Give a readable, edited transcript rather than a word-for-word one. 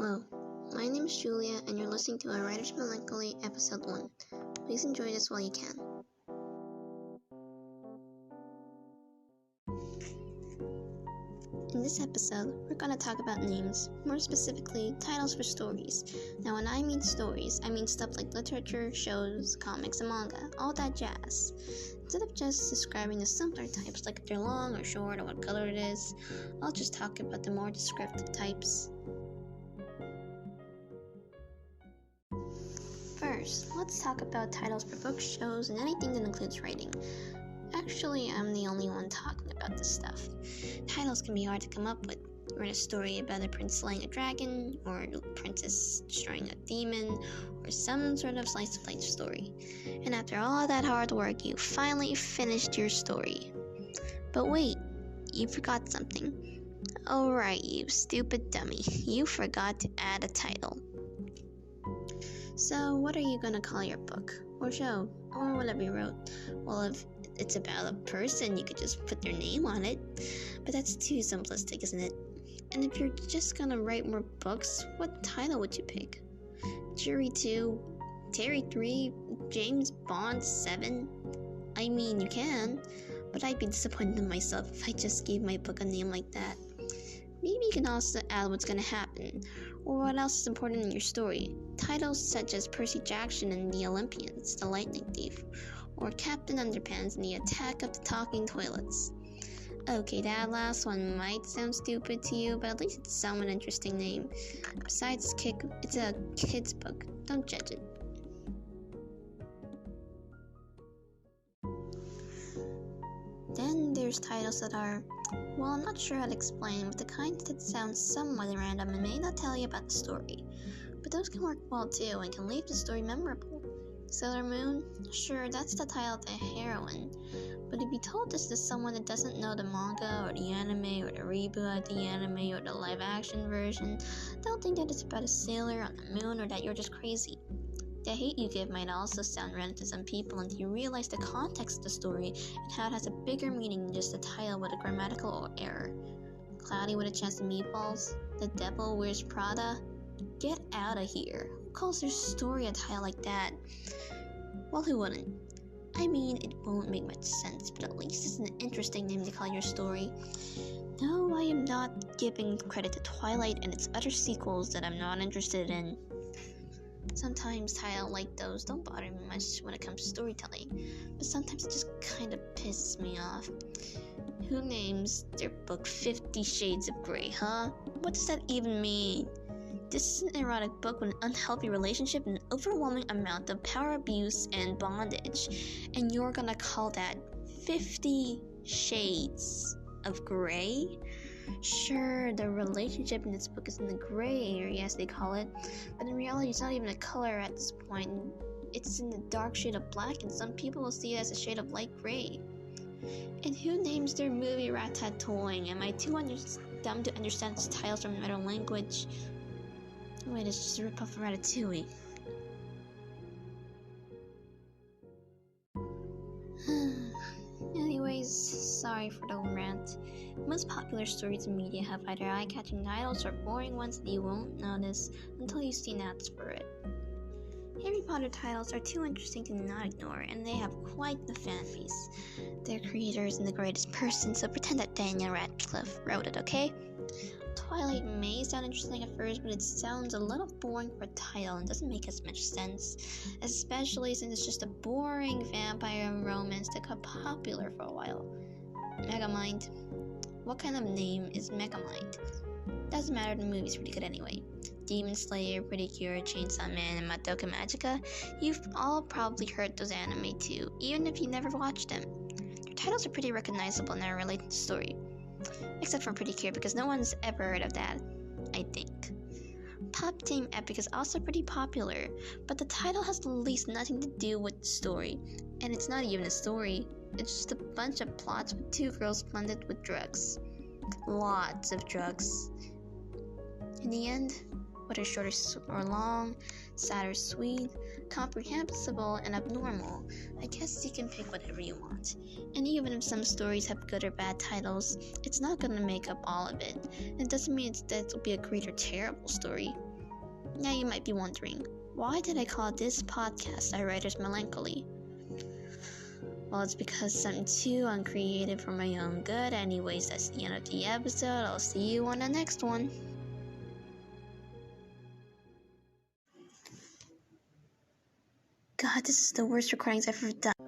Hello, my name is Julia, and you're listening to A Writer's Melancholy, Episode 1. Please enjoy this while you can. In this episode, we're going to talk about names, more specifically, titles for stories. Now, when I mean stories, I mean stuff like literature, shows, comics, and manga, all that jazz. Instead of just describing the simpler types, like if they're long or short or what color it is, I'll just talk about the more descriptive types. First, let's talk about titles for books, shows, and anything that includes writing. Actually, I'm the only one talking about this stuff. Titles can be hard to come up with. Write a story about a prince slaying a dragon, or a princess destroying a demon, or some sort of slice of life story. And after all that hard work, you finally finished your story. But wait, you forgot something. Oh right, you stupid dummy. You forgot to add a title. So, what are you gonna call your book, or show, or whatever you wrote? Well, if it's about a person, you could just put their name on it. But that's too simplistic, isn't it? And if you're just gonna write more books, what title would you pick? Jury 2, Terry 3, James Bond 7? I mean, you can, but I'd be disappointed in myself if I just gave my book a name like that. Maybe you can also add what's going to happen, or what else is important in your story. Titles such as Percy Jackson and the Olympians, the Lightning Thief, or Captain Underpants and the Attack of the Talking Toilets. Okay, that last one might sound stupid to you, but at least it's somewhat interesting name. Besides, it's a kid's book. Don't judge it. Then there's titles that are, well, I'm not sure how to explain, but the kinds that sound somewhat random and may not tell you about the story. But those can work well too and can leave the story memorable. Sailor Moon? Sure, that's the title of the heroine. But if you told this to someone that doesn't know the manga or the anime or the reboot of the anime or the live action version, they'll think that it's about a sailor on the moon or that you're just crazy. The hate you give might also sound random to some people until you realize the context of the story and how it has a bigger meaning than just a title with a grammatical error. Cloudy with a Chance of Meatballs? The Devil Wears Prada? Get out of here. Who calls their story a title like that? Well, who wouldn't? I mean, it won't make much sense, but at least it's an interesting name to call your story. No, I am not giving credit to Twilight and its other sequels that I'm not interested in. Sometimes titles like those don't bother me much when it comes to storytelling, but sometimes it just kind of pisses me off. Who names their book 50 Shades of Grey, huh? What does that even mean? This is an erotic book with an unhealthy relationship and an overwhelming amount of power abuse and bondage, and you're gonna call that 50 Shades of Grey? Sure, the relationship in this book is in the gray area, as they call it, but in reality it's not even a color at this point. It's in the dark shade of black, and some people will see it as a shade of light gray. And who names their movie Ratatouille? Am I too dumb to understand its titles from another language? Wait, it's just a ripoff of Ratatouille. Anyways, sorry for the rant. Most popular stories in media have either eye-catching titles or boring ones that you won't notice until you've seen ads for it. Harry Potter titles are too interesting to not ignore, and they have quite the fan base. Their creator isn't the greatest person, so pretend that Daniel Radcliffe wrote it, okay? Twilight may sound interesting at first, but it sounds a little boring for a title and doesn't make as much sense, especially since it's just a boring vampire romance that got popular for a while. Megamind. What kind of name is Megamind? Doesn't matter, the movie's pretty good anyway. Demon Slayer, Pretty Cure, Chainsaw Man, and Madoka Magica, you've all probably heard those anime too, even if you never watched them. Their titles are pretty recognizable and are related to the story. Except for Pretty Cure, because no one's ever heard of that, I think. Pop Team Epic is also pretty popular, but the title has at least nothing to do with the story. And it's not even a story, it's just a bunch of plots with two girls blended with drugs. Lots of drugs. In the end, whether short or long, sad or sweet, comprehensible and abnormal, I guess you can pick whatever you want. And even if some stories have good or bad titles, it's not gonna make up all of it. It doesn't mean that it'll be a great or terrible story. Now you might be wondering, why did I call this podcast A Writer's Melancholy? Well, it's because I'm too uncreative for my own good. Anyways, that's the end of the episode. I'll see you on the next one. God, this is the worst recordings I've ever done.